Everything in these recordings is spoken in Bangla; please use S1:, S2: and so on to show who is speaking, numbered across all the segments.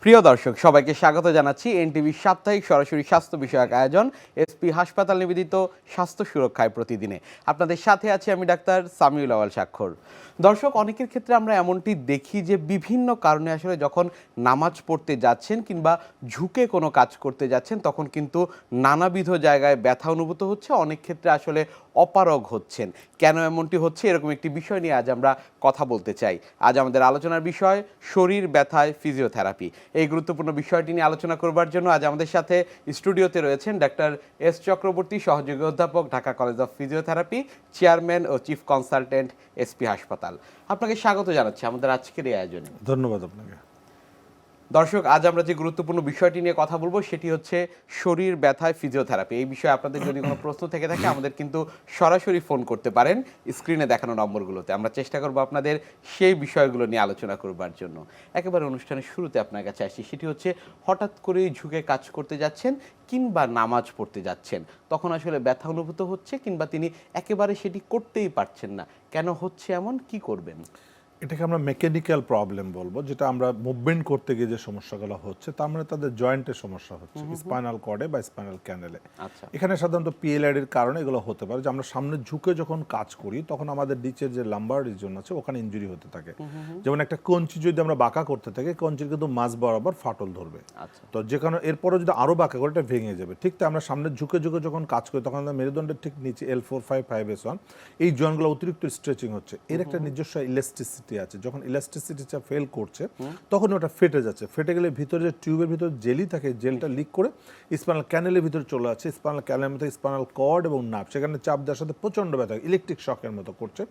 S1: প্রিয় দর্শক সবাইকে স্বাগত জানাচ্ছি এনটিভির সাপ্তাহিক সরাসরি স্বাস্থ্য বিষয়ক আয়োজন এসপি হাসপাতাল নিবেদিত স্বাস্থ্য সুরক্ষায় প্রতিদিনে। আপনাদের সাথে আছি আমি ডাক্তার সামিউল আওয়াল স্বাক্ষর। দর্শক, অনেকের ক্ষেত্রে আমরা এমনটি দেখি যে বিভিন্ন কারণে আসলে যখন নামাজ পড়তে যাচ্ছেন কিংবা ঝুঁকে কোনো কাজ করতে যাচ্ছেন তখন কিন্তু নানাবিধ জায়গায় ব্যথা অনুভূত হচ্ছে, অনেক ক্ষেত্রে আসলে অপারগ হচ্ছেন। কেন এমনটি হচ্ছে, এরকম একটি বিষয় নিয়ে আজ আমরা কথা বলতে চাই। আজ আমাদের আলোচনার বিষয় শরীর ব্যথায় ফিজিওথেরাপি। এই গুরুত্বপূর্ণ বিষয়টি নিয়ে আলোচনা করবার জন্য আজ আমাদের সাথে স্টুডিওতে রয়েছেন ডাক্তার এস চক্রবর্তী, সহযোগী অধ্যাপক, Dhaka college of physiotherapy, chairman ও চিফ কনসালটেন্ট, এসপি হাসপাতাল। আপনাকে স্বাগত জানাচ্ছি আমাদের আজকের এই আয়োজনে।
S2: ধন্যবাদ আপনাকে।
S1: দর্শক, আজ আমরা যে গুরুত্বপূর্ণ বিষয়টি নিয়ে কথা বলবো সেটি হচ্ছে শরীর ব্যথায় ফিজিওথেরাপি। এই বিষয়ে আপনাদের যদি কোনো প্রশ্ন থেকে থাকে আমাদের কিন্তু সরাসরি ফোন করতে পারেন স্ক্রিনে দেখানো নম্বরগুলোতে। আমরা চেষ্টা করব আপনাদের সেই বিষয়গুলো নিয়ে আলোচনা করবার জন্য। একেবারে অনুষ্ঠানের শুরুতে আপনার কাছে আসি, সেটি হচ্ছে হঠাৎ করেই ঝুঁকে কাজ করতে যাচ্ছেন কিংবা নামাজ পড়তে যাচ্ছেন, তখন আসলে ব্যথা অনুভূত হচ্ছে কিংবা তিনি একেবারে সেটি করতেই পারছেন না। কেন হচ্ছে এমন, কি করবেন?
S2: এটাকে আমরা মেকানিক্যাল প্রবলেম বলবো, যেটা আমরা মুভমেন্ট করতে গিয়ে যে সমস্যাগুলো হচ্ছে তার মানে তাদের জয়েন্টের সমস্যা হচ্ছে, স্পাইনাল কর্ডে বা স্পাইনাল ক্যানেলে। এখানে সাধারণত পিএলআইডির কারণে এগুলো হতে পারে যে আমরা সামনে ঝুঁকে যখন কাজ করি তখন আমাদের নিচের যে লাম্বার রিজন আছে ওখানে ইনজুরি হতে থাকে। যেমন একটা কঞ্চি যদি আমরা বাঁকা করতে থাকি, কঞ্চির কিন্তু মাঝ বরাবর ফাটল ধরবে, তো যেখানে এরপরে যদি আরো বাঁকা করে এটা ভেঙে যাবে। ঠিক তাই আমরা সামনে ঝুঁকে ঝুঁকে যখন কাজ করি তখন আমরা মেরুদণ্ডের ঠিক নিচে L4, 5, 5S1 এই জয়েন্টগুলো অতিরিক্ত স্ট্রেচিং হচ্ছে। এর একটা নিজস্ব ইলাস্টিসিটি আছে, যখন ইলাস্টিসিটিটা ফেল করছে তখন ওটা ফেটে যাচ্ছে। ফেটে গেলে ভিতরে যে টিউবের ভিতরে জেলি থাকে, জেলটা লিক করে স্পাইনাল ক্যানেলের ভিতরে চলে যাচ্ছে। স্পাইনাল ক্যানেলের মধ্যে স্পাইনাল কর্ড এবং নার্ভ, সেখানে চাপ দেওয়ার সাথে প্রচণ্ড ব্যথা, ইলেকট্রিক শকের মতো করছে।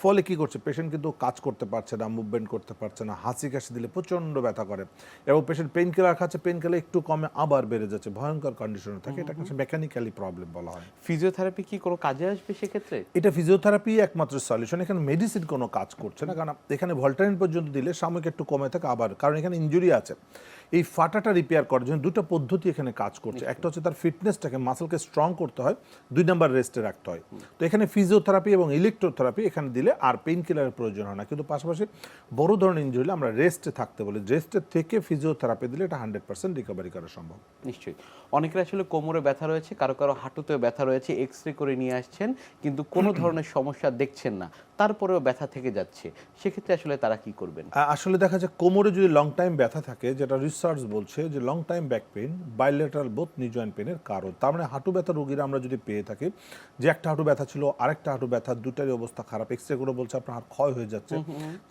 S2: ফলে কি করছে, পেশেন্ট কিন্তু কাজ করতে পারছে না, মুভমেন্ট করতে পারছে না, হাসি কাশি দিলে প্রচণ্ড ব্যথা করে এবং পেশেন্ট পেইন কিলার খাচ্ছে, পেইন কিলার একটু কমে আবার বেড়ে যাচ্ছে, ভয়ঙ্কর কন্ডিশনে থাকে। এটা হচ্ছে মেকানিক্যালি প্রবলেম বলা হয়।
S1: ফিজিওথেরাপি কি কোনো কাজে আসবে সেক্ষেত্রে?
S2: এটা ফিজিওথেরাপি একমাত্র সলিউশন। এখানে মেডিসিন কোনো কাজ করছে না, কারণ এখানে ভলটারিন পর্যন্ত দিলে সাময়িক একটু কমে থাকে আবার, কারণ এখানে ইনজুরি আছে। এই ফাটাটা রিপেয়ার করার জন্য দুটো পদ্ধতি এখানে কাজ করছে। একটা হচ্ছে তার ফিটনেসটাকে, মাসলকে স্ট্রং করতে হয়, 2 নাম্বার রেস্টে রাখতে হয়। তো এখানে ফিজিওথেরাপি এবং ইলেকট্রোথেরাপি এখানে দিলে আর পেইন কিলারের প্রয়োজন হয় না। কিন্তু পাশাপাশি বড় ধরনের ইনজুরি হলে আমরা রেস্টে থাকতে বলি, রেস্টের থেকে ফিজিওথেরাপি দিলে এটা 100% রিকভারি করা সম্ভব।
S1: নিশ্চয়ই। অনেকের আসলে কোমরে ব্যথা রয়েছে, কারো কারো হাঁটুতেও ব্যথা রয়েছে, এক্স রে করে নিয়ে আসছেন কিন্তু কোনো ধরনের সমস্যা দেখছেন না, তারপরেও ব্যথা থেকে যাচ্ছে, সেক্ষেত্রে আসলে তারা কি করবেন?
S2: আসলে দেখা যায় কোমরে যদি লং টাইম ব্যথা থাকে, যেটা রিসার্চ বলছে যে long time back pain bilateral both knee joint পেইনের কারণ। তার মানে হাঁটু ব্যথা রোগীরা আমরা যদি পেয়ে থাকি যে একটা হাঁটু ব্যথা ছিল, আরেকটা হাঁটু ব্যথা, দুটারই অবস্থা খারাপ, এক্স রে করে বলছে আপনার হাত ক্ষয় হয়ে যাচ্ছে,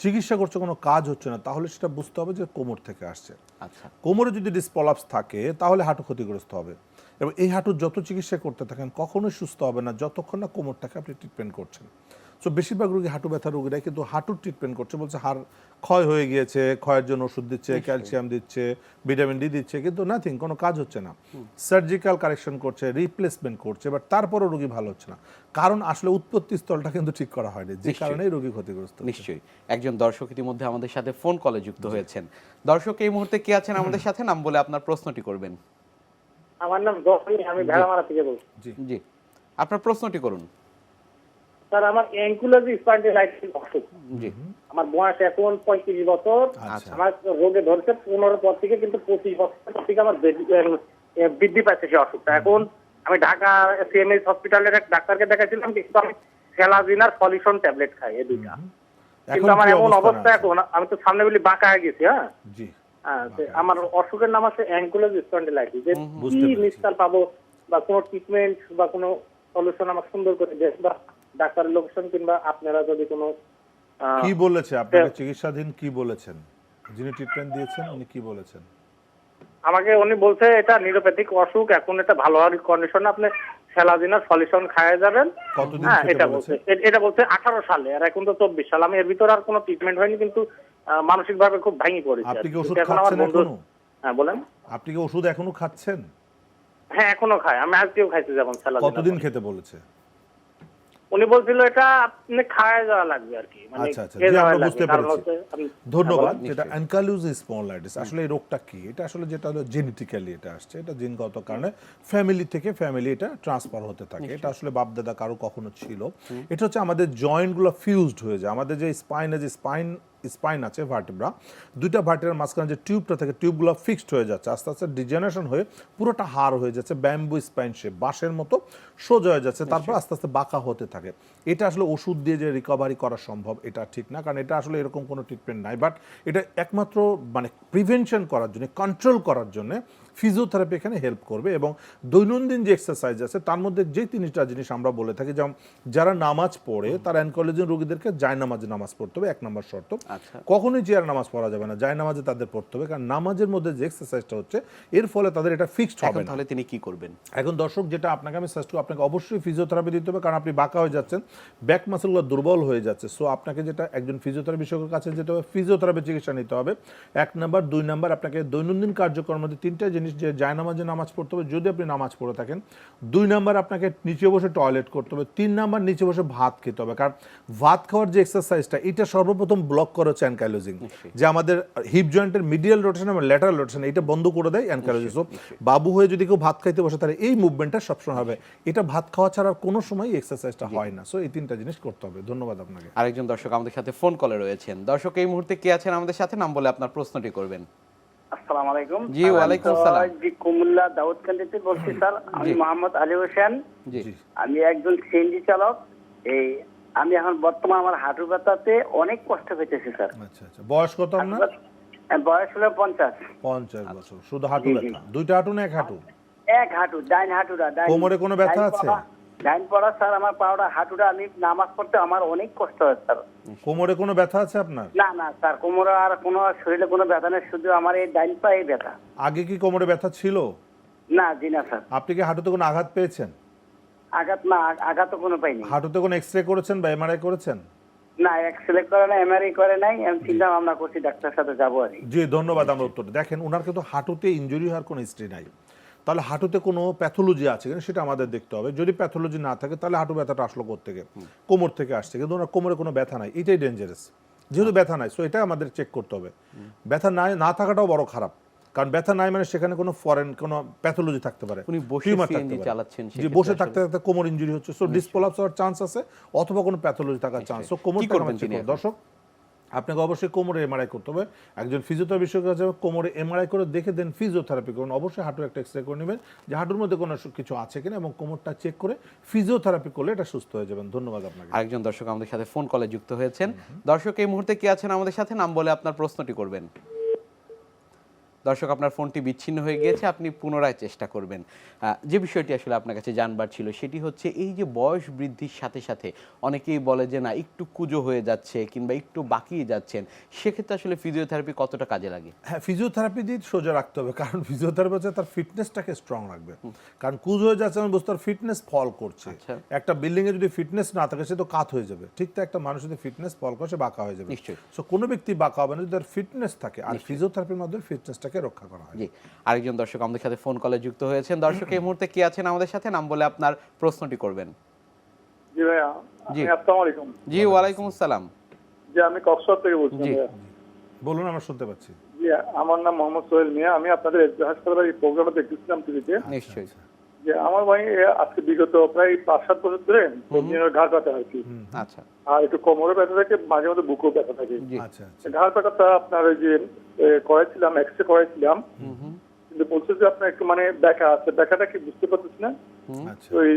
S2: চিকিৎসা করছে কোনো কাজ হচ্ছে না, তাহলে সেটা বুঝতে হবে যে কোমর থেকে আসছে।
S1: আচ্ছা,
S2: কোমরে যদি ডিসপলাপস থাকে তাহলে হাঁটু ক্ষতিগ্রস্ত হবে এবং এই হাঁটুর যত চিকিৎসা করতে থাকেন কখনোই সুস্থ হবে না যতক্ষণ না কোমরটাকে আপনি ট্রিটমেন্ট করছেন। সো বেশিরভাগ রোগী হাঁটু ব্যথা রোগীরাই কিন্তু হাঁটুর ট্রিটমেন্ট করছে, বলছে হাড় ক্ষয় হয়ে গিয়েছে, ক্ষয়ের জন্য ওষুধ দিচ্ছে, ক্যালসিয়াম দিচ্ছে, ভিটামিন ডি দিচ্ছে, কিন্তু নাথিং, কোনো কাজ হচ্ছে না। সার্জিক্যাল কারেকশন করছে, রিপ্লেসমেন্ট করছে, বাট তারপরও রোগী ভালো হচ্ছে না, কারণ আসলে উৎপত্তি স্থলটা কিন্তু ঠিক করা হয়নি, যে কারণেই রোগী ক্ষতিগ্রস্ত।
S1: নিশ্চয়ই। একজন দর্শক ইতিমধ্যে আমাদের সাথে ফোন কলে যুক্ত হয়েছেন। দর্শক এই মুহূর্তে কে আছেন আমাদের সাথে, নাম বলে আপনার প্রশ্নটি করবেন।
S3: আমার নাম জফরি, আমি ভেড়ামারা থেকে বলছি।
S1: জি, আপনার প্রশ্নটি করুন।
S3: স্যার, আমার অ্যাঙ্কুলার স্পন্ডিলাইটিস অসুখ।
S1: জি,
S3: আমার বয়স এখন 35 বছর। আমার রোগে ধরছে 15 পর থেকে, কিন্তু 25 বছর থেকে আমার বৃদ্ধি পাচ্ছে সেই অসুখটা। এখন আমি ঢাকা সিএমএস হসপিটালের এক ডাক্তারকে দেখাচ্ছিলাম, কিন্তু আমি ফেলাজিনার সলিউশন ট্যাবলেট খাই, এই দুইটা। কিন্তু আমার এমন অবস্থা এখন, আমি তো সামনে বলি বাঁকা হয়ে গেছি। আমার অসুখের নাম আছে অ্যাঙ্কুলার স্পন্ডিলাইটিস। যে কি নিস্তার পাবো বা কোনো ট্রিটমেন্ট বা কোনো সলিউশন আমার সুন্দর করে দেন, বা ডাক্তারের লোকেশন, কিংবা আপনারা যদি কোনো
S2: কি বলেছে আপনাকে চিকিৎসাধীন, কি বলেছেন যিনি ট্রিটমেন্ট দিয়েছেন, উনি কি বলেছেন?
S3: আমাকে উনি বলছে এটা নিউরোপ্যাথিক অসুখ, এখন এটা ভালো হওয়ার কন্ডিশন, আপনি ফেলাজিনার সলিউশন খাইয়ে যাবেন।
S2: কতদিন
S3: এটা বলছে 18 সালে, আর এখন তো 24 সাল। আমি এর ভিতরে আর কোনো ট্রিটমেন্ট হয়নি, কিন্তু মানসিক ভাবে খুব ভেঙে পড়েছি।
S2: আপনি কি ওষুধ খাচ্ছেন এখনো?
S3: হ্যাঁ বলেন।
S2: আপনি কি ওষুধ এখনো খাচ্ছেন?
S3: হ্যাঁ, এখনো খাই, আমি আজকেও খাইছি। যেমন ফেলাজিনা
S2: কতদিন খেতে বলেছে?
S3: উনি বলছিল এটা আপনি খাওয়া যাওয়া লাগবে আর কি, মানে
S2: বুঝতে পেরেছি, ধন্যবাদ। যেটা অ্যানকাইলোজিং স্পন্ডিলাইটিস আসলে এই রোগটা কি, এটা আসলে যেটা হলো জেনেটিক্যালি এটা আসছে, এটা জিনগত কারণে ফ্যামিলি থেকে ফ্যামিলি এটা ট্রান্সফার হতে থাকে। এটা আসলে বাপ দাদা কারো কখনো ছিল। এটা হচ্ছে আমাদের জয়েন্টগুলো ফিউজড হয়ে যায়, আমাদের যে স্পাইন স্পাইন আছে ভার্টিব্রা, দুইটা ভার্টিব্রার মাঝখানে যে টিউবটা থাকে টিউবগুলো ফিক্সড হয়ে যাচ্ছে, আস্তে আস্তে ডিজেনারেশন হয়ে পুরোটা হাড় হয়ে যাচ্ছে, ব্যাম্বু স্পাইন শেপ, বাঁশের মতো সোজা হয়ে যাচ্ছে, তারপর আস্তে আস্তে বাঁকা হতে থাকে। এটা আসলে ওষুধ দিয়ে যে রিকভারি করা সম্ভব এটা ঠিক না, কারণ এটা আসলে এরকম কোনো ট্রিটমেন্ট নাই। বাট এটা একমাত্র মানে প্রিভেনশন করার জন্য, কন্ট্রোল করার জন্য ফিজিওথেরাপি এখানে হেল্প করবে। এবং দৈনন্দিন যে এক্সারসাইজ আছে তার মধ্যে যে তিনটা জিনিস আমরা বলে থাকি, যেমন যারা নামাজ পড়ে তারা অ্যানকোলজিন রোগীদেরকে জায়নামাজে নামাজ পড়তে হবে, 1 নম্বর শর্ত। কখনোই চেয়ার নামাজ পড়া যাবে না, জায়নামাজে তাদের পড়তে হবে, কারণ নামাজের মধ্যে যে এক্সারসাইজটা হচ্ছে এর ফলে তাদের এটা ফিক্সড হবে না।
S1: তাহলে তিনি কি করবেন?
S2: এখন দর্শক যেটা আপনাকে আমি সাজেস্ট করব, আপনাকে অবশ্যই ফিজিওথেরাপি দিতে হবে, কারণ আপনি বাঁকা হয়ে যাচ্ছেন, ব্যাক মাসলগুলো দুর্বল হয়ে যাচ্ছে। সো আপনাকে যেটা একজন ফিজিওথেরাপি বিশেষজ্ঞের কাছে যেতে হবে, ফিজিওথেরাপি চিকিৎসা নিতে হবে 1 নাম্বার। 2 নাম্বার আপনাকে দৈনন্দিন কার্যক্রমের মধ্যে 3টা জিনিস, যে জায়নামাজে নামাজ পড়তে হবে যদি আপনি নামাজ পড়ে থাকেন, 2 নাম্বার আপনাকে নিচে বসে টয়লেট করতে হবে, 3 নাম্বার নিচে বসে ভাত খেতে হবে। কারণ ভাত খাওয়ার যে এক্সারসাইজটা এটা সর্বপ্রথম ব্লক করে হচ্ছে অ্যানকাইলোজিং, যে আমাদের হিপ জয়েন্টের মিডিয়াল রোটেশন এবং ল্যাটারাল রোটেশন এটা বন্ধ করে দেয় অ্যানকাইলোজিং। সো বাবু হয়ে যদি কেউ ভাত খাইতে বসে তাহলে এই মুভমেন্টটা সবসময় হবে, এটা ভাত খাওয়া ছাড়া কোনো সময় এক্সারসাইজটা হয় না। সো এই 3টা জিনিস করতে হবে। ধন্যবাদ আপনাকে।
S1: আরেকজন দর্শক আমাদের সাথে ফোন কলে রয়েছেন। দর্শক এই মুহূর্তে কে আছেন আমাদের সাথে, নাম বলে আপনার প্রশ্নটি করবেন।
S3: আসসালামু আলাইকুম।
S1: জি, ওয়ালাইকুম আসসালাম।
S3: জি, কুমিল্লা দাউদকান্দি থেকে বলছি স্যার। আমি মোহাম্মদ আলী হোসেন।
S1: জি,
S3: আমি একজন সিএনজি চালক। এই আমি এখন বর্তমানে আমার হাঁটু ব্যথাতে অনেক কষ্ট পেতেছি স্যার।
S2: আচ্ছা আচ্ছা, বয়স কত আপনার?
S3: বয়স হলো 50।
S2: 50 বছর। শুধু হাঁটু ব্যথা? দুইটা হাঁটু না এক হাঁটু?
S3: এক হাঁটু, ডাইন হাঁটুটা।
S2: কোমরে কোনো ব্যথা আছে?
S3: ডাইন পড়া স্যার, আমার পাওটা হাঁটুটা, আমি নামাজ পড়তে আমার অনেক কষ্ট হয় স্যার।
S2: কোমরে কোনো ব্যথা আছে আপনার?
S3: না না স্যার, কোমরে আর কোনো শরীরে কোনো ব্যথা নেই, শুধু আমার এই ডাইন পায়ে ব্যথা।
S2: আগে কি কোমরে ব্যথা ছিল?
S3: না, জি না স্যার।
S2: আপনি কি হাঁটুতে কোনো আঘাত পেয়েছেন?
S3: আঘাত না, আঘাত তো কোনো পাইনি।
S2: হাঁটুতে কোনো এক্সরে করেছেন বা এমআরআই করেছেন?
S3: না, এক্সরে করে না, এমআরআই করে নাই। আমি চিন্তা ভাবনা করছি ডাক্তারের সাথে যাবো আর কি।
S2: জি, ধন্যবাদ। আমরা উত্তর দেখেন, ওনার কিন্তু হাঁটুতে ইনজুরি হওয়ার কোনো হিস্ট্রি নাই, তাহলে হাঁটুতে কোনো প্যাথোলজি আছে কিনা সেটা আমাদের দেখতে হবে। যদি প্যাথোলজি না থাকে তাহলে হাঁটু ব্যথাটা আসলো কোত্থেকে? কোমর থেকে আসছে, কিন্তু ওনার কোমরে কোনো ব্যথা নাই, এটাই ডেঞ্জারাস। যেহেতু ব্যথা নাই, সো এটা আমাদের চেক করতে হবে। ব্যথা নাই না থাকাটাও বড় খারাপ, কারণ ব্যথা নাই মানে সেখানে কোনো ফরেন কোনো প্যাথোলজি থাকতে পারে।
S1: উনি বসে সিএনজি চালাচ্ছেন,
S2: যে বসে থাকতে থাকতে কোমর ইনজুরি হচ্ছে, সো ডিসপোলাপস হওয়ার চান্স আছে, অথবা কোনো প্যাথোলজি থাকার চান্স। সো কোমরটা আমরা চেক করব। দর্শক আপনাকে অবশ্যই কোমরে এমআরআই করতে হবে, একজন ফিজিওথেরাপি বিশেষজ্ঞ আছে, কোমরে এমআরআই করে দেখে দেন ফিজিওথেরাপি করুন। অবশ্যই হাঁটু একটা এক্সরে করে নেবেন যে হাঁটুর মধ্যে কোনো কিছু আছে কিনা, এবং কোমরটা চেক করে ফিজিওথেরাপি করলে এটা সুস্থ হয়ে যাবেন। ধন্যবাদ আপনাকে।
S1: আরেকজন দর্শক আমাদের সাথে ফোন কলে যুক্ত হয়েছেন। দর্শক এই মুহূর্তে কে আছেন আমাদের সাথে, নাম বলে আপনার প্রশ্নটি করবেন। দর্শক আপনার ফোনটি বিচ্ছিন্ন হয়ে গিয়েছে, আপনি পুনরায় চেষ্টা করবেন। যে বিষয়টি আসলে আপনার কাছে জানবার ছিল সেটি হচ্ছে এই যে বয়স বৃদ্ধির সাথে সাথে অনেকেই বলে যে না একটু কুঁজো হয়ে যাচ্ছে কিংবা একটু বাকিয়ে যাচ্ছেন, সেক্ষেত্রে আসলে ফিজিওথেরাপি কতটা কাজে লাগে?
S2: হ্যাঁ, ফিজিওথেরাপি দিয়ে সোজা রাখতে হবে, কারণ ফিজিওথেরাপি হচ্ছে তার ফিটনেসটাকে স্ট্রং রাখবে। কারণ কুঁজো হয়ে যাচ্ছে মানে বুঝতে তার ফিটনেস ফল করছে। একটা বিল্ডিং এ যদি ফিটনেস না থাকে সে তো কাত হয়ে যাবে, ঠিক তো একটা মানুষ যদি ফিটনেস ফল করে সে বাঁকা হয়ে যাবে।
S1: নিশ্চয়ই।
S2: সো কোনো ব্যক্তি বাঁকা হবে না যদি তার ফিটনেস থাকে, আর ফিজিওথেরাপির মাধ্যমে ফিটনেসটাকে রক্ষা করা হয়।
S1: জি, আরেকজন দর্শক আমাদের সাথে ফোন কলে যুক্ত হয়েছেন। দর্শক এই মুহূর্তে কে আছেন আমাদের সাথে, নাম বলে আপনার প্রশ্নটি করবেন।
S4: জি ভাইয়া,
S1: জি,
S4: আসসালামু আলাইকুম।
S1: জি, ওয়ালাইকুম আসসালাম।
S4: জি, আমি কক্সবাজার থেকে বলছি
S1: জি,
S4: ভাইয়া।
S2: বলুন, আমরা শুনতে পাচ্ছি।
S4: জি, আমার নাম মোহাম্মদ সোহেল মিয়া। আমি আপনাদের হাসপাতালের এই প্রোগ্রামে দেখতেছিলাম টিভিতে।
S1: নিশ্চয়ই।
S4: যে আমার ভাই আজকে বিগত প্রায় 5-7 বছর ধরে ঘাড় ব্যথা হয় কি,
S1: আচ্ছা,
S4: আর একটু কোমরে ব্যথা থাকে, মাঝে মধ্যে বুকও ব্যথা থাকে।
S1: জি,
S2: আচ্ছা আচ্ছা,
S4: ঘাড় ব্যথাটা আপনার ওই যে করাইছিলাম, এক্সরে করাইছিলাম, কিন্তু বলছে যে আপনার একটু মানে ব্যথা আছে, ব্যথাটা কি বুঝতে পারতেছি না।
S2: আচ্ছা।
S4: ওই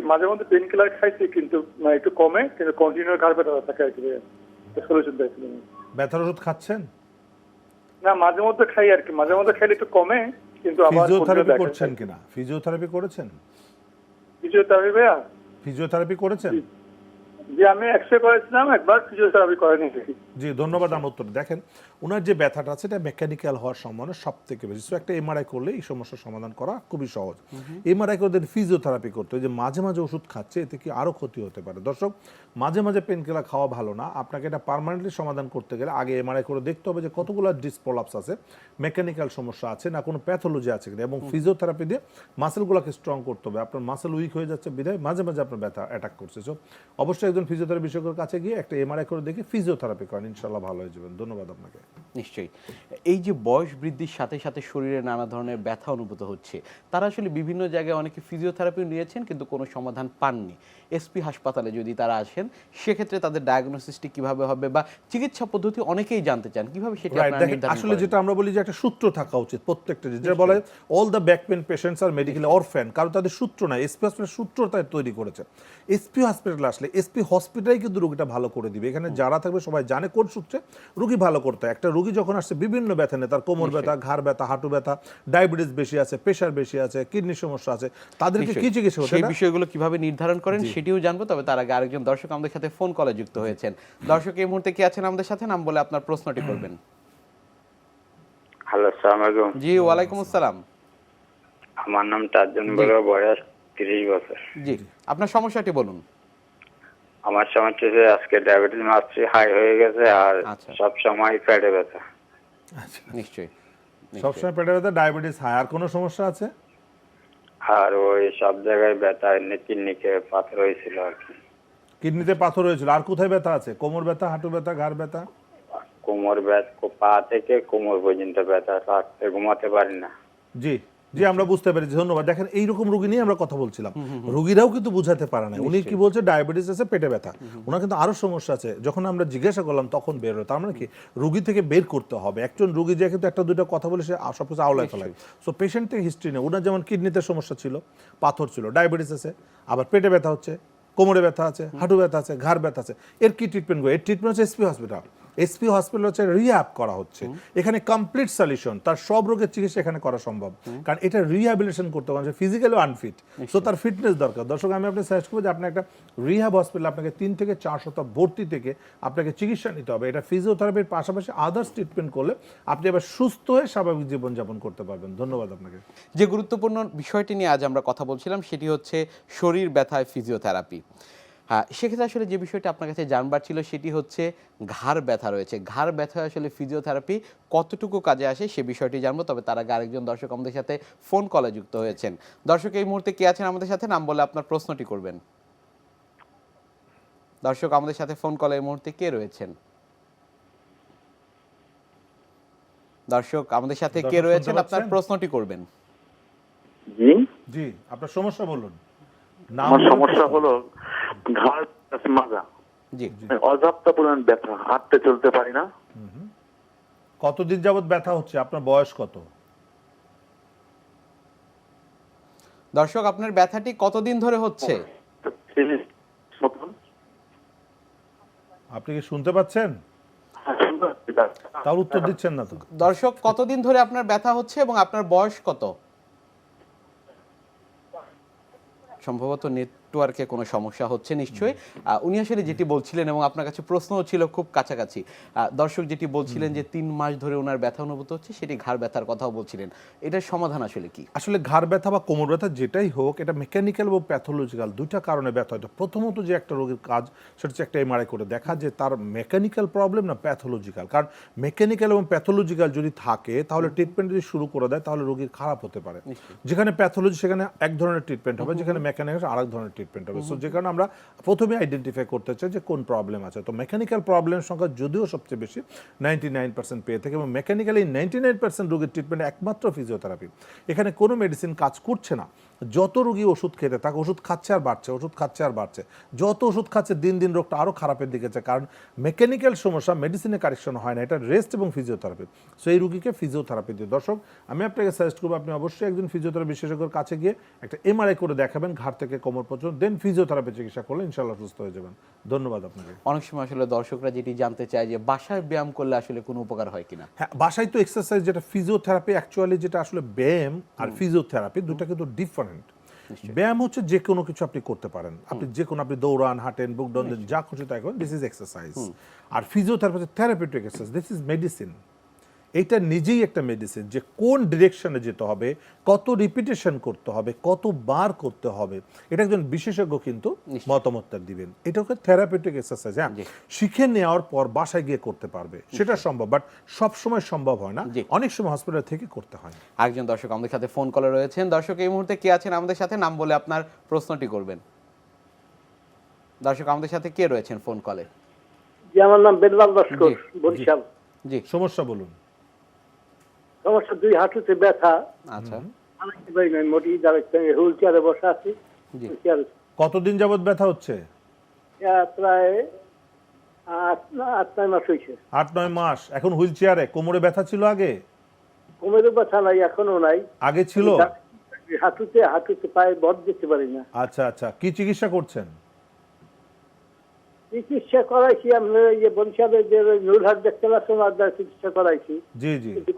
S4: মাঝে মধ্যে পেন কিলার খাইছি, কিন্তু একটু কমে, কিন্তু কন্টিনিউ ঘাড় ব্যথা থাকে আর কি। সলিউশন চাইছিলাম।
S2: ব্যথার ওষুধ খাচ্ছেন?
S4: না, মাঝে মধ্যে খাই আর কি, মাঝে মধ্যে খাইলে একটু কমে, কিন্তু আবার
S2: ফিজিওথেরাপি করছেন কিনা? ফিজিওথেরাপি করেছেন?
S4: ফিজিওথেরাপি ভাইয়া?
S2: ফিজিওথেরাপি করেছেন?
S4: যে আমি এক্সরে করেছিলাম একবার, ফিজিওথেরাপি করেনি।
S2: জি, ধন্যবাদ। আমার উত্তর দেখেন, ওনার যে ব্যথাটা আছে এটা মেকানিক্যাল হওয়ার সম্ভাবনা সব থেকে বেশি। সো একটা এমআরআই করলে এই সমস্যার সমাধান করা খুবই সহজ। এমআরআই করে ফিজিওথেরাপি করতে হয়, যে মাঝে মাঝে ওষুধ খাচ্ছে এতে কি আরও ক্ষতি হতে পারে। দর্শক, মাঝে মাঝে পেন কিলার খাওয়া ভালো না। আপনাকে এটা পার্মানেন্টলি সমাধান করতে গেলে আগে এমআরআই করে দেখতে হবে যে কতগুলো ডিসপ্রলাপস আছে, মেকানিক্যাল সমস্যা আছে না, কোনো প্যাথোলজি আছে কিনা, এবং ফিজিওথেরাপি দিয়ে মাসেলগুলোকে স্ট্রং করতে হবে। আপনার মাসেল উইক হয়ে যাচ্ছে বিধায় মাঝে মাঝে আপনার ব্যথা অ্যাটাক করছে। সো অবশ্যই একজন ফিজিওথেরাপি বিশেষজ্ঞের কাছে গিয়ে একটা এমআরআই করে দেখে ফিজিওথেরাপি করেন, ইনশাল্লাহ ভালো হয়ে যাবেন। ধন্যবাদ আপনাকে।
S1: নিশ্চয়ই। এই যে বয়স বৃদ্ধির সাথে সাথে শরীরে নানা ধরনের ব্যথা অনুভূত হচ্ছে, তারা আসলে বিভিন্ন জায়গায় অনেকে ফিজিওথেরাপি নিয়েছেন কিন্তু কোনো সমাধান পাননি। এসপি হাসপাতালে যদি তারা আসেন, সেক্ষেত্রে তাদের ডায়াগনোসিসটি কিভাবে হবে বা চিকিৎসা পদ্ধতি অনেকেই জানতে চান, কিভাবে সেটা
S2: রাইট,
S1: আপনারা
S2: দেখেন
S1: নির্ধারণ
S2: আসলে
S1: করেন?
S2: যেটা আমরা বলি যে একটা সূত্র থাকা উচিত প্রত্যেকটা, যেটা বলে all the back pain patients আর মেডিকেলি অরফ্যান, কারণ তাদের সূত্র নাই। এসপি হসপিটাল সূত্র তাই তৈরি করেছে। এসপি হসপিটালে আসলে এসপি হসপিটালই কিন্তু রোগীটা ভালো করে দিবে। এখানে যারা থাকবে সবাই জানে কোন সূত্রে রোগী ভালো করতে হয়। একটা রোগী যখন আসছে বিভিন্ন ব্যথা নেই, তার কোমর ব্যথা, ঘাড় ব্যথা, হাঁটু ব্যথা, ডায়াবেটিস বেশি আছে, প্রেশার বেশি আছে, কিডনির সমস্যা আছে, তাদেরকে কি চিকিৎসা হতে
S1: সেই বিষয়গুলো কিভাবে নির্ধারণ করেন সেটিও জানবো, তবে তার আগে আরেকজন দর্শক আমাদের সাথে ফোন কলে যুক্ত হয়েছেন। দর্শক এই মুহূর্তে কি আছেন আমাদের সাথে, নাম বলে আপনার প্রশ্নটি করবেন।
S5: হ্যালো, আসসালামু আলাইকুম।
S1: জি, ওয়ালাইকুম আসসালাম।
S5: আমার নাম তাজুন বড়, বয়স 30 বছর।
S1: জি, আপনার সমস্যাটি বলুন।
S5: আমার সমস্যা হচ্ছে আজকে ডায়াবেটিস মাত্রা হাই হয়ে গেছে আর
S1: আচ্ছা।
S5: সব সময় পেটে ব্যথা।
S1: নিশ্চয়ই।
S2: সবসময় পেটে ব্যথা, ডায়াবেটিস হাই, আর কোনো সমস্যা আছে?
S5: আর ওই সব জায়গায় ব্যথা, কিডনিতে পাথর হয়েছিল আর কি।
S2: কিডনিতে পাথর হয়েছিল, আর কোথায় ব্যথা আছে? কোমর ব্যথা, হাঁটু ব্যথা, ঘাড় ব্যথা?
S5: কোমর ব্যথা, পা থেকে কোমর পর্যন্ত ব্যথা, রাত্রে ঘুমাতে পারি না।
S2: জি জি, আমরা বুঝতে পেরেছি, ধন্যবাদ। দেখেন এইরকম রোগী নিয়ে আমরা কথা বলছিলাম, রোগীরাও কিন্তু বুঝাতে পারে না। উনি কি বলছে, ডায়াবেটিস আছে, পেটে ব্যথা, ওনার কিন্তু আরো সমস্যা আছে। যখন আমরা জিজ্ঞাসা করলাম তখন বের হয়, তার মানে কি রোগী থেকে বের করতে হবে। একজন রোগী যে কিন্তু একটা দুটো কথা বলে সে সবকিছু আওলায় ফেলায়। সো পেশেন্ট থেকে হিস্ট্রি নেই। ওনার যেমন কিডনিতে সমস্যা ছিল, পাথর ছিল, ডায়াবেটিস আছে, আবার পেটে ব্যথা হচ্ছে, কোমরে ব্যথা আছে, হাঁটু ব্যথা আছে, ঘাড় ব্যথা আছে, এর কি ট্রিটমেন্ট করে? এর ট্রিটমেন্ট হচ্ছে এসপি হসপিটাল। এসপি হসপিটাল হচ্ছে রিহ্যাব করা হচ্ছে, এখানে কমপ্লিট সলিউশন, তার সব রোগের চিকিৎসা এখানে করা সম্ভব, কারণ এটা রিহ্যাবিলিটেশন করতে হবে, ফিজিক্যালি আনফিট, সো তার ফিটনেস দরকার। দর্শক, আমি আপনি সাজেস্ট করবো যে আপনি একটা রিহ্যাব হসপিটাল, আপনাকে 3 থেকে 4 সপ্তাহ ভর্তি থেকে আপনাকে চিকিৎসা নিতে হবে। এটা ফিজিওথেরাপির পাশাপাশি আদার্স ট্রিটমেন্ট করলে আপনি আবার সুস্থ হয়ে স্বাভাবিক জীবনযাপন করতে পারবেন। ধন্যবাদ আপনাকে।
S1: যে গুরুত্বপূর্ণ বিষয়টি নিয়ে আজ আমরা কথা বলছিলাম সেটি হচ্ছে শরীর ব্যথায় ফিজিওথেরাপি। হ্যাঁ, সেক্ষেত্রে আসলে যে বিষয়টা আপনার কাছে জানবার ছিল সেটি হচ্ছে ঘাড় ব্যথা রয়েছে। ঘাড় ব্যথায় আসলে ফিজিওথেরাপি কতটুকু কাজে আসে সে বিষয়টি জানবো, তবে তার আগে আরেকজন দর্শক আমাদের সাথে ফোন কলে যুক্ত হয়েছেন। দর্শক এই মুহূর্তে কে আছেন আমাদের সাথে, নাম বলে আপনার প্রশ্নটি করবেন। দর্শক আমাদের সাথে ফোন কলে এই মুহূর্তে কে রয়েছেন? দর্শক আমাদের সাথে কে রয়েছেন, আপনার প্রশ্নটি করবেন।
S6: জি,
S2: জি, আপনার সমস্যা বলুন।
S6: আমার সমস্যা হলো ঘাড় মাজা,
S1: জি,
S6: অযাপ্ত পরিমাণ ব্যথা, হাঁটতে চলতে পারি না।
S2: কতদিন যাবত ব্যথা হচ্ছে? আপনার বয়স কত?
S1: দর্শক আপনার ব্যথাটি কতদিন ধরে হচ্ছে?
S2: আপনি কি শুনতে পাচ্ছেন? তার উত্তর দিচ্ছেন না তো।
S1: দর্শক কতদিন ধরে আপনার ব্যথা হচ্ছে এবং আপনার বয়স কত? সম্ভবত নেটওয়ার্কে কোনো সমস্যা হচ্ছে নিশ্চয়ই। উনি আসলে যেটি বলছিলেন এবং আপনার কাছে প্রশ্নও ছিল খুব কাছাকাছি। দর্শক যেটি বলছিলেন যে 3 মাস ধরে ওনার ব্যথা অনুভূত হচ্ছে, সেটি ঘাড় ব্যথার কথাও বলছিলেন। এটার সমাধান আসলে কি?
S2: আসলে ঘাড় ব্যথা বা কোমর ব্যথা যেটাই হোক, এটা মেকানিক্যাল এবং প্যাথোলজিক্যাল দুইটা কারণে ব্যথা হয়। প্রথমত যে একটা রোগীর কাজ, সেটা হচ্ছে একটা এমআরআই করে দেখা যে তার মেকানিক্যাল প্রবলেম না প্যাথোলজিক্যাল। কারণ মেকানিক্যাল এবং প্যাথোলজিক্যাল যদি থাকে তাহলে ট্রিটমেন্ট যদি শুরু করে দেয় তাহলে রোগীর খারাপ হতে পারে। যেখানে প্যাথোলজি সেখানে এক ধরনের ট্রিটমেন্ট হবে, যেখানে মেকানিক্যাল আরেক ধরনের ট্রিটমেন্ট হবে। সো যে কারণে আমরা প্রথমে আইডেন্টিফাই করতে চাই যে কোন প্রবলেম আছে। তো মেকানিক্যাল প্রবলেম সংখ্যা যদিও সবচেয়ে বেশি, 99% পেয়ে থাকে, এবং মেকানিক্যালি 99% রোগীর ট্রিটমেন্ট একমাত্র ফিজিওথেরাপি। এখানে কোনো মেডিসিন কাজ করছে না। যত রোগী ওষুধ খেতে থাকে, ওষুধ খাচ্ছে আর বাড়ছে, ওষুধ খাচ্ছে আর বাড়ছে, যত ওষুধ খাচ্ছে দিন দিন রোগটা আরও খারাপের দিকে যাচ্ছে। কারণ মেকানিক্যাল সমস্যা মেডিসিনে কারেকশন হয় না, এটা রেস্ট এবং ফিজিওথেরাপি। সো এই রোগীকে ফিজিওথেরাপি দিয়ে। দর্শক, আমি আপনাকে সাজেস্ট করবো আপনি অবশ্যই একজন ফিজিওথেরাপি বিশেষজ্ঞের কাছে গিয়ে একটা এমআরআই করে দেখাবেন ঘাড় থেকে কোমর পর্যন্ত, দেন ফিজিওথেরাপি চিকিৎসা করলে ইনশাআল্লাহ সুস্থ হয়ে যাবেন। ধন্যবাদ আপনাকে।
S1: অনেক সময় আসলে দর্শকরা যেটি জানতে চায় যে বাসায় ব্যায়াম করলে আসলে কোনো উপকার হয় কিনা।
S2: হ্যাঁ, বাসায় তো এক্সারসাইজ, যেটা ফিজিওথেরাপি অ্যাকচুয়ালি, যেটা আসলে ব্যায়াম আর ফিজিওথেরাপি দুটো কিন্তু ডিফারেন্ট। ব্যায়াম হচ্ছে যে কোনো কিছু আপনি করতে পারেন, আপনি যে কোনো, আপনি দৌড়ান, হাঁটেন, বুক ডাউন দেন, যা খুশি তাই করেন, দিস ইজ এক্সারসাইজ। আর ফিজিওথেরাপি হচ্ছে therapeutic exercise, this is medicine. এইটা নিজেই একটা মেডিসিন, যে কোন ডিরেকশনে যেতে হবে, কত রিপিটেশন করতে হবে, কতবার করতে হবে, এটা একজন বিশেষজ্ঞ কিন্তু মতামতটা দিবেন। এটা হচ্ছে থেরাপিউটিক এক্সারসাইজ। হ্যাঁ, শিখে নেওয়ার পর বাসায় গিয়ে করতে পারবে, সেটা সম্ভব, বাট সব সময় সম্ভব হয় না, অনেক সময় হসপিটাল থেকে করতে হয়।
S1: আরেকজন দর্শক আমাদের সাথে ফোন কলে রয়েছেন। দর্শক এই মুহূর্তে কে আছেন আমাদের সাথে, নাম বলে আপনার প্রশ্নটি করবেন। দর্শক আমাদের সাথে কে রয়েছেন ফোন কলে?
S3: জি, আমার নাম বেদলাল লস্কর, বরিশাল।
S1: জি।
S2: সমস্যা বলুন।
S7: সমস্যা দুই হাঁটুতে ব্যথা,
S1: আচ্ছা।
S7: হাঁটতে পারি না, মোটি যাবে হুইল চেয়ারে বসে আছি।
S1: জি।
S7: হুইল চেয়ারে
S2: কতদিন যাবত ব্যথা হচ্ছে?
S7: প্রায় 8-9 মাস হয়েছে।
S2: 8-9 মাস। এখন হুইল চেয়ারে? কোমরে ব্যথা ছিল আগে?
S7: কোমরে ব্যথা নাই, এখনো নাই।
S2: আগে ছিল?
S7: হাঁটুতে পায়ে বদ দিতে পারি না।
S2: আচ্ছা আচ্ছা, কি চিকিৎসা করছেন?
S7: চিকিৎসা করাইছি আমরা বরিশালের যে নুরহাট দেখতে আসলাম, চিকিৎসা করাইছি,
S2: জি জি।
S7: কিন্তু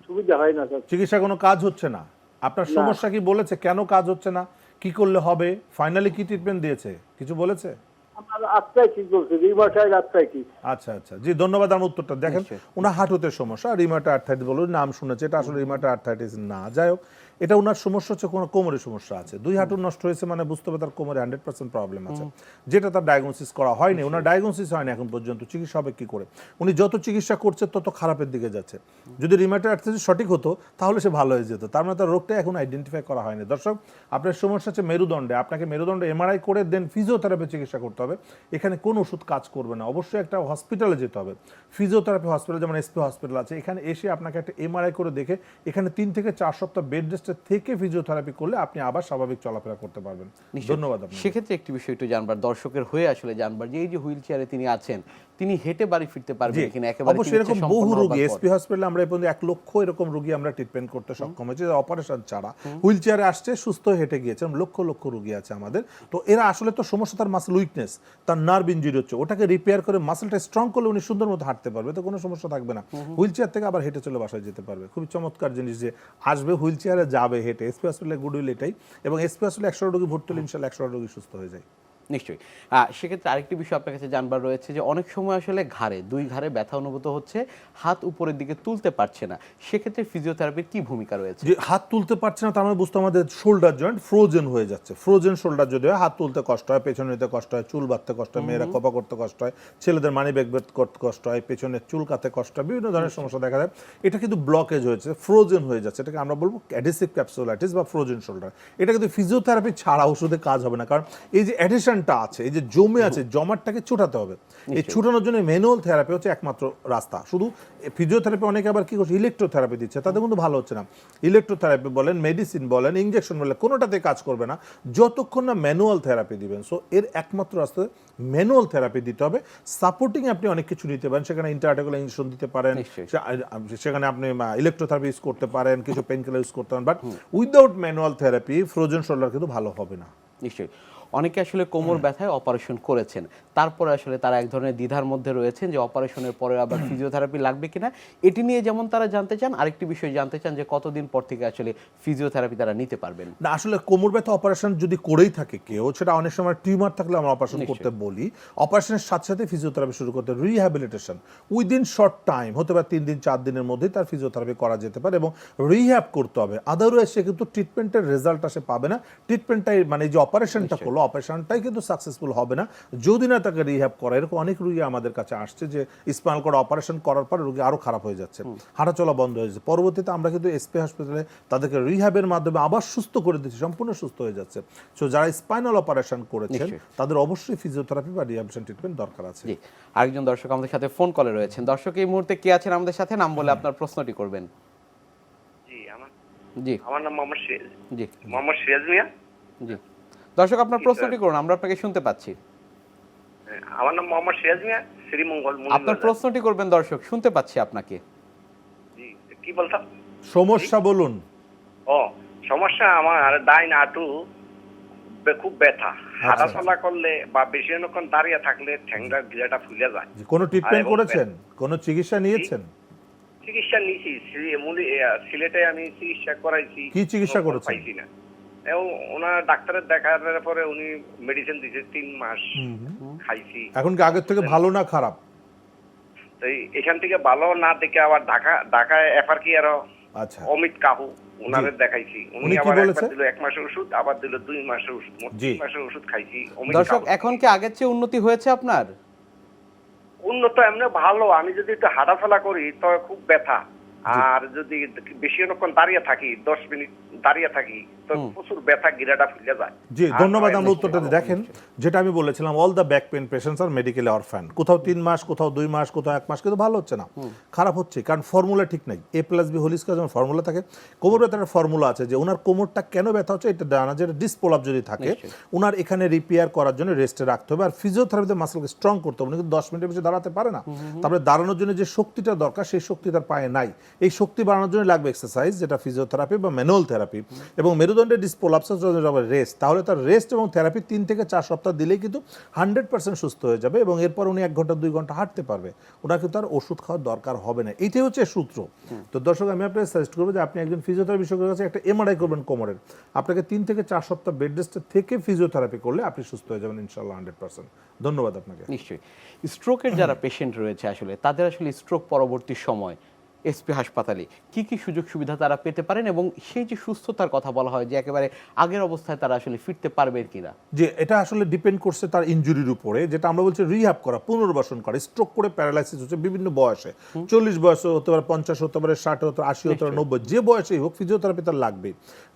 S7: সুবিধা হয় না স্যার।
S2: চিকিৎসা কোনো কাজ হচ্ছে না? আপনার
S7: না।
S2: সমস্যা কি বলেছে, কেন কাজ হচ্ছে না, কি করলে হবে, ফাইনালি কি ট্রিটমেন্ট দিয়েছে, কিছু বলেছে?
S7: আমার আর্থ্রাইটিস বলছে, রিউমাটয়েড আর্থ্রাইটিস।
S2: আচ্ছা আচ্ছা, জি ধন্যবাদ। আমার উত্তরটা দেখেন,
S1: নিশ্চয়ই।
S2: ওনার হাঁটুতে সমস্যা, রিমাটয়েড আর্থ্রাইটিস বলে নাম শুনেছে, এটা আসলে রিমাটয়েড আর্থ্রাইটিস না। যাই হোক, এটা ওনার সমস্যা হচ্ছে কোনো কোমরের সমস্যা আছে। দুই হাঁটু নষ্ট হয়েছে মানে বুঝতে হবে তার কোমরে 100% প্রবলেম আছে, যেটা তার ডায়াগনোসিস করা হয়নি। ওনার ডায়াগনোসিস হয়নি এখন পর্যন্ত, চিকিৎসা হবে কি করে? উনি যত চিকিৎসা করছে তত খারাপের দিকে যাচ্ছে। যদি রিমাটয়েড আর্থ্রাইটিস সঠিক হতো তাহলে সে ভালো হয়ে যেত, তার মানে তার রোগটা এখন আইডেন্টিফাই করা হয়নি। দর্শক, আপনার সমস্যা হচ্ছে মেরুদণ্ডে, আপনাকে মেরুদণ্ডে এমআরআই করে দেন ফিজিওথেরাপি চিকিৎসা করতে হবে। এখানে কোন ওষুধ কাজ করবে না, অবশ্যই একটা হসপিটালে যেতে হবে, ফিজিওথেরাপি হসপিটাল, যেমন এসপি হসপিটাল আছে। এখানে এসে আপনাকে একটা এমআরআই করে দেখে এখানে 3 থেকে 4 সপ্তাহ বেড রেস্টে থেকে ফিজিওথেরাপি করলে আপনি আবার স্বাভাবিক চলাফেরা করতে পারবেন।
S1: নিশ্চয়ই।
S2: ধন্যবাদ আপনাকে।
S1: সেক্ষেত্রে একটি বিষয় একটু জানবার, দর্শকের হয়ে আসলে জানবার যে এই যে হুইল চেয়ারে তিনি আছেন, তিনি হেঁটে বাড়ি ফিরতে পারবেন কিনা একেবারে
S2: অবশ্যই এরকম
S1: চিকিৎসা
S2: বহু
S1: সম্পন্ন
S2: রোগী
S1: হবার
S2: এসপি
S1: পর?
S2: হসপিটালে আমরা এই পর্যন্ত 1 লক্ষ এরকম রোগী আমরা ট্রিটমেন্ট করতে সক্ষম হয়েছি, অপারেশন ছাড়া। হুইল চেয়ারে আসছে, সুস্থ হয়ে হেঁটে গিয়েছে, লক্ষ লক্ষ রোগী আছে আমাদের। তো এরা আসলে তো সমস্যা তার মাসল উইকনেস, তার নার্ভ ইনজুরি হচ্ছে, ওটাকে রিপেয়ার করে মাসলটা স্ট্রং করলে উনি সুন্দর মতো হাঁটতে পারবে, তো কোনো সমস্যা থাকবে না। হুইল চেয়ার থেকে আবার হেঁটে চলে বাসায় যেতে পারবে। খুবই চমৎকার জিনিস যে আসবে হুইল চেয়ারে, যাবে হেঁটে। এসপি হসপিটালে গুড উইল এটাই, এবং এসপি হসপিটালে 100 রোগী ভর্তি হলে ইনশাল্লাহ 100 রোগী সুস্থ হয়ে যায়।
S1: নিশ্চয়ই। সেক্ষেত্রে আরেকটি বিষয় আপনার কাছে জানবার রয়েছে যে অনেক সময় আসলে দুই ঘাড়ে ব্যথা অনুভূত হচ্ছে, হাত উপরের দিকে তুলতে পারছে না, সেক্ষেত্রে ফিজিওথেরাপির কি ভূমিকা রয়েছে?
S2: যে হাত তুলতে পারছে না তার মানে বুঝতে আমাদের শোল্ডার জয়েন্ট ফ্রোজেন হয়ে যাচ্ছে। ফ্রোজেন শোল্ডার যদি হয়, হাত তুলতে কষ্ট হয়, পেছনে নিতে কষ্ট হয়, চুল বাঁধতে কষ্ট হয়, মেয়েরা কপা করতে কষ্ট হয়, ছেলেদের মানি ব্যাগ বের করতে কষ্ট হয়, পেছনে চুল কাতে কষ্ট হয়, বিভিন্ন ধরনের সমস্যা দেখা যায়। এটা কিন্তু ব্লকেজ হয়েছে, ফ্রোজেন হয়ে যাচ্ছে, এটাকে আমরা বলবো অ্যাডহেসিভ ক্যাপসুলাইটিস বা ফ্রোজেন শোল্ডার। এটা কিন্তু ফিজিওথেরাপি ছাড়া ওষুধে কাজ হবে না, কারণ এই যে অ্যাডিশনটা আছে, এই যে জমে আছে, জমাটটাকে ছুটাতে হবে। এই ছুটানোর জন্য ম্যানুয়াল থেরাপি হচ্ছে একমাত্র রাস্তা। শুধু ফিজিওথেরাপি অনেকে আবার কি করছে, ইলেকট্রোথেরাপি দিচ্ছে, তাদের কিন্তু ভালো হচ্ছে না। ইলেকট্রোথেরাপি বলেন, মেডিসিন বলেন, ইনজেকশন বলেন, কোনোটাতে কাজ করবে না যতক্ষণ না ম্যানুয়াল থেরাপি দিবেন। সো এর একমাত্র রাস্তা ম্যানুয়াল থেরাপি দিতে হবে। সাপোর্টিং আপনি অনেক কিছু নিতে পারেন, সেখানে ইন্টারআর্টিকুলার ইনজেকশন দিতে পারেন, সেখানে আপনি ইলেকট্রোথেরাপি ইউজ করতে পারেন, কিছু পেইনকিলার ইউজ করতে পারেন, but without manual therapy frozen shoulder কিন্তু ভালো হবে না।
S1: নিশ্চয়ই। অনেকে আসলে কোমর ব্যথায় অপারেশন করেছেন, তারপরে আসলে তারা এক ধরনের দ্বিধার মধ্যে রয়েছেন যে অপারেশনের পরে আবার ফিজিওথেরাপি লাগবে কিনা। এটি নিয়ে যেমন তারা জানতে চান, আরেকটি বিষয় জানতে চান যে কতদিন পর থেকে আসলে ফিজিওথেরাপি তারা নিতে পারবেন।
S2: না, আসলে কোমর ব্যথা অপারেশন যদি করেই থাকে কেউ, সেটা অনেক সময় টিউমার থাকলে আমরা অপারেশন করতে বলি, অপারেশনের সাথে সাথে ফিজিওথেরাপি শুরু করতে, রিহ্যাবিলিটেশন উইদিন শর্ট টাইম, হতে পারে 3 দিন 4 দিনের মধ্যেই তার ফিজিওথেরাপি করা যেতে পারে, এবং রিহ্যাব করতে হবে। আদারওয়াইজ সে কিন্তু ট্রিটমেন্টের রেজাল্টটা সে পাবে না। ট্রিটমেন্টটাই মানে যে অপারেশনটা করলো, অপারেশনটাই কিন্তু সাকসেসফুল হবে না যদি না তাকে রিহ্যাব করা। এরকম অনেক রোগী আমাদের কাছে আসছে যে স্পাইনাল কর্ড অপারেশন করার পর রোগী আরো খারাপ হয়ে যাচ্ছে, হাঁটাচলা বন্ধ হয়ে যাচ্ছে। পরবর্তীতে আমরা কিন্তু এসপি হাসপাতালে তাদেরকে রিহ্যাবের মাধ্যমে আবার সুস্থ করে দিচ্ছি, সম্পূর্ণ সুস্থ হয়ে যাচ্ছে। সো যারা স্পাইনাল অপারেশন করেছেন তাদের অবশ্যই ফিজিওথেরাপি বা রিহ্যাবিলিটেশন ট্রিটমেন্ট দরকার আছে।
S1: জি, আরেকজন দর্শক আমাদের সাথে ফোন কলে রয়েছেন। দর্শক এই মুহূর্তে কে আছেন আমাদের সাথে, নাম বলে আপনার প্রশ্নটি করবেন। জি,
S8: আমার নাম মোহাম্মদ সিরাজ।
S1: জি,
S8: মোহাম্মদ সিরাজ মিয়া।
S1: জি, দর্শক আপনার প্রশ্নটি করুন, আমরা আপনাকে শুনতে পাচ্ছি।
S8: আমার নাম মোহাম্মদ সিরাজ মিয়া, শ্রীমঙ্গল।
S1: আপনার প্রশ্নটি করবেন, দর্শক শুনতে পাচ্ছি আপনাকে।
S8: জি, কি বলতাম?
S2: সমস্যা বলুন।
S8: ও, সমস্যা আমার ডাইন হাঁটু খুব ব্যথা, হাঁটাচলা করলে বা বেশি অনেকক্ষণ দাঁড়িয়ে থাকলে ঠ্যাংটা গিলাটা ফুলে যায়।
S2: কোনো ট্রিটমেন্ট করেছেন, কোনো চিকিৎসা নিয়েছেন?
S8: চিকিৎসা নিয়েছি, সিলেটে আমি চিকিৎসা করাইছি।
S2: কি চিকিৎসা করেছেন?
S8: পাইছি না, এবং ওনার ডাক্তারের দেখার পরে উনি মেডিসিন দিয়েছে, 3 মাস খাইছি।
S2: এখন কি আগের থেকে ভালো না খারাপ?
S8: তো এখান থেকে ভালো না দেখে আবার ঢাকায় এফআরকি আরো
S2: আচ্ছা,
S8: অমিত কাহু ওনারে দেখাইছি। উনি
S2: কি
S8: আবার
S2: বলেছে?
S8: একবার দিল 1 মাসের ওষুধ, আবার দিল 2 মাসের ওষুধ, 3 মাসের ওষুধ খাইছি।
S1: দর্শক, এখন কি আগের চেয়ে উন্নতি হয়েছে আপনার?
S8: উন্নত এমনি ভালো, আমি যদি একটু হাঁটাচলা করি তো খুব ব্যথা, আর যদি বেশি অনেকক্ষণ দাঁড়িয়ে থাকি 10 মিনিট দাঁড়িয়ে থাকি তো প্রচুর ব্যথা, গিরাটা ফুলে যায়।
S2: জি ধন্যবাদ। আমরা উত্তরটা দেখেন, যেটা আমি বলেছিলাম, all the back pain patients আর মেডিকেলি অরফ্যান। কোথাও 3 মাস, কোথাও 2 মাস, কোথাও 1 মাস, কিন্তু ভালো হচ্ছে না, খারাপ হচ্ছে, কারণ ফর্মুলা ঠিক নাই। A+B হোল স্কয়ার যেমন ফর্মুলা থাকে, কোমর ব্যথার ফর্মুলা আছে যে ওনার কোমরটা কেন ব্যথা হচ্ছে এটা জানা, যেটা ডিসপোলাপ যদি থাকে ওনার এখানে রিপেয়ার করার জন্য রেস্টে রাখতে হবে, আর ফিজিওথেরাপিতে মাসলকে স্ট্রং করতে হবে। কিন্তু 10 মিনিটের বেশি দাঁড়াতে পারে না, তারপরে দাঁড়ানোর জন্য যে শক্তিটা দরকার সেই শক্তি তার পায়ে নাই। এই শক্তি বাড়ানোর জন্য লাগবে এক্সারসাইজ, যেটা ফিজিওথেরাপি বা ম্যানুয়াল থেরাপি, এবং মেরুদণ্ডের ডিসপোলাপসের জন্য রেস্ট। তাহলে তার রেস্ট এবং থেরাপি 3 থেকে 4 সপ্তাহ দিলেই কিন্তু 100% সুস্থ হয়ে যাবে, এবং এরপর উনি 1 ঘন্টা 2 ঘন্টা হাঁটতে পারবে, ওনার কিন্তু আর ওষুধ খাওয়ার দরকার হবে না। এইটাই হচ্ছে সূত্র। তো দর্শক, আমি আপনাকে সাজেস্ট করবো যে আপনি একজন ফিজিওথেরাপি বিশেষজ্ঞের কাছে একটা এমআরআই করবেন কোমরের। আপনাকে 3 থেকে 4 সপ্তাহ বেড রেস্টে থেকে ফিজিওথেরাপি করলে আপনি সুস্থ হয়ে যাবেন ইনশাআল্লাহ 100%। ধন্যবাদ আপনাকে।
S1: নিশ্চয়ই। স্ট্রোকের যারা পেশেন্ট রয়েছে আসলে তাদের আসলে স্ট্রোক পরবর্তী সময় এসপি হাসপাতালে কি কি সুযোগ সুবিধা তারা পেতে পারেন, এবং সেই যে সুস্থতার কথা বলা হয় যে একেবারে আগের অবস্থায় তারা আসলে ফিরতে পারবে কিনা?
S2: যে এটা আসলে ডিপেন্ড করছে তার ইনজুরির উপরে, যেটা আমরা বলছি রিহ্যাব করা, পুনর্বাসন করা। স্ট্রোক করে প্যারালাইসিস হচ্ছে বিভিন্ন বয়সে, 40 বয়সে হতে পারে, 50 হতে পারে, 60 হতে পারে, 80 হতে পারে, 90, যে বয়সেই হোক ফিজিওথেরাপি তার লাগবে।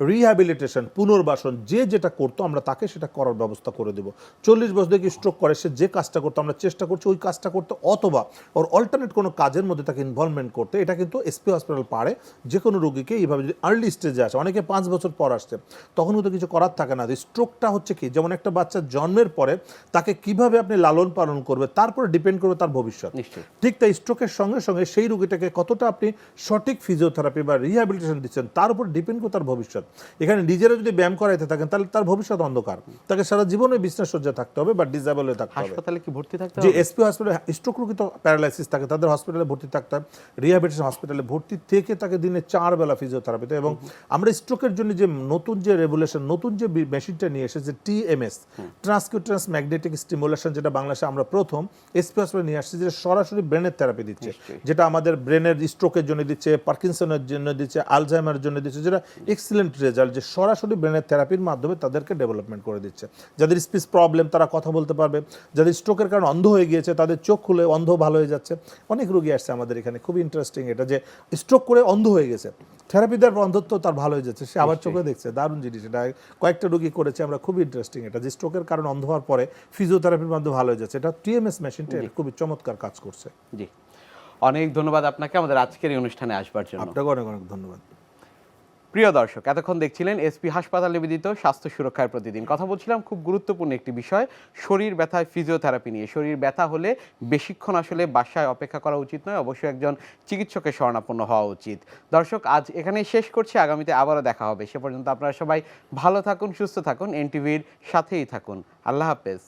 S2: রিহ্যাবিলিটেশন, পুনর্বাসন, যে যেটা করতো আমরা তাকে সেটা করার ব্যবস্থা করে দেবো। 40 বছর থেকে স্ট্রোক করে সে যে কাজটা করতো আমরা চেষ্টা করছি ওই কাজটা করতে, অথবা ওর অল্টারনেট কোনো কাজের মধ্যে তাকে ইনভলভমেন্ট করতে। এটা কিন্তু এসপি হসপিটাল পারে যে কোনো রোগীকে এইভাবে, যদি আর্লি স্টেজে আসে, অনেকে 5 বছর পর আসছে, তখন কিন্তু কিছু করার থাকে না। স্ট্রোকটা হচ্ছে কি, যেমন একটা বাচ্চা জন্মের পরে তাকে কিভাবে আপনি লালন পালন করবে তার উপরে ডিপেন্ড করবে তার ভবিষ্যৎ। ঠিক তাই স্ট্রোকের সঙ্গে সঙ্গে সেই রোগীটাকে কতটা আপনি সঠিক ফিজিওথেরাপি বা রিহ্যাবিলিটেশন দিচ্ছেন তার উপর ডিপেন্ড করে তার ভবিষ্যৎ। এখানে নিজেরা যদি ব্যায়াম করাইতে থাকেন তাহলে তার ভবিষ্যৎ অন্ধকার, তাকে সারা জীবনে বিছনা সজ্জায় থাকতে হবে বা ডিসেবল হয়ে থাকতে হবে।
S1: হাসপাতালে কি ভর্তি থাকতে
S2: যে
S1: হবে?
S2: এসপি হসপিটালে স্ট্রোক রোগী তো প্যারালাইসিস থাকে, তাদের হসপিটালে ভর্তি থাকতে হয়। রিহ্যাবিলিটেশন হসপিটালে ভর্তি থেকে তাকে দিনে 4 বেলা ফিজিওথেরাপিতে। এবং আমরা স্ট্রোকের জন্য যে নতুন যে রেভুলেশন, নতুন যে মেশিনটা নিয়ে এসেছে TMS, ট্রান্সকিউটেনাস ম্যাগনেটিক স্টিমুলেশন, যেটা বাংলাদেশে আমরা প্রথম এসপি হসপিটালে নিয়ে আসছি, যেটা সরাসরি ব্রেনের থেরাপি দিচ্ছে, যেটা আমাদের ব্রেনের স্ট্রোকের জন্য দিচ্ছে, পার্কিনসনের জন্য দিচ্ছে, আলজাইমারের জন্য দিচ্ছে, যেটা এক্সিলেন্ট রেজাল্ট, যে সরাসরি ব্রেনের থেরাপির মাধ্যমে তাদেরকে ডেভেলপমেন্ট করে দিচ্ছে। যাদের স্পিচ প্রবলেম তারা কথা বলতে পারবে, যাদের স্ট্রোকের কারণে অন্ধ হয়ে গিয়েছে তাদের চোখ খুলে অন্ধ ভালো হয়ে যাচ্ছে। অনেক রোগী আসছে আমাদের এখানে, খুব ইন্টারেস্টিং এটা, যে স্ট্রোক করে অন্ধ হয়ে গেছে, থেরাপি দেওয়ার অন্ধত্ব তার ভালো হয়ে যাচ্ছে, সে আবার চোখে দেখছে। দারুণ জিনিস এটা, কয়েকটা রোগী করেছে আমরা, খুবই ইন্টারেস্টিং এটা, যে স্ট্রোকের কারণে অন্ধ হওয়ার পরে ফিজিওথেরাপির মাধ্যমে ভালো হয়ে যাচ্ছে। এটা TMS মেশিনটা খুবই চমৎকার কাজ করছে।
S1: জি, অনেক ধন্যবাদ আপনাকে আমাদের আজকের এই অনুষ্ঠানে আসবার জন্য।
S2: আপনাকে অনেক অনেক ধন্যবাদ।
S1: প্রিয় দর্শক, এতক্ষণ দেখছিলেন এসপি হাসপাতাল নিবেদিত স্বাস্থ্য সুরক্ষার প্রতিদিন। কথা বলছিলাম খুব গুরুত্বপূর্ণ একটি বিষয়, শরীর ব্যথায় ফিজিওথেরাপি নিয়ে। শরীর ব্যথা হলে বেশিক্ষণ আসলে বাসায় অপেক্ষা করা উচিত নয়, অবশ্যই একজন চিকিৎসকের শরণাপন্ন হওয়া উচিত। দর্শক, আজ এখানেই শেষ করছি, আগামীতে আবারও দেখা হবে। সে পর্যন্ত আপনারা সবাই ভালো থাকুন, সুস্থ থাকুন, NTVর সাথেই থাকুন। আল্লাহ হাফেজ।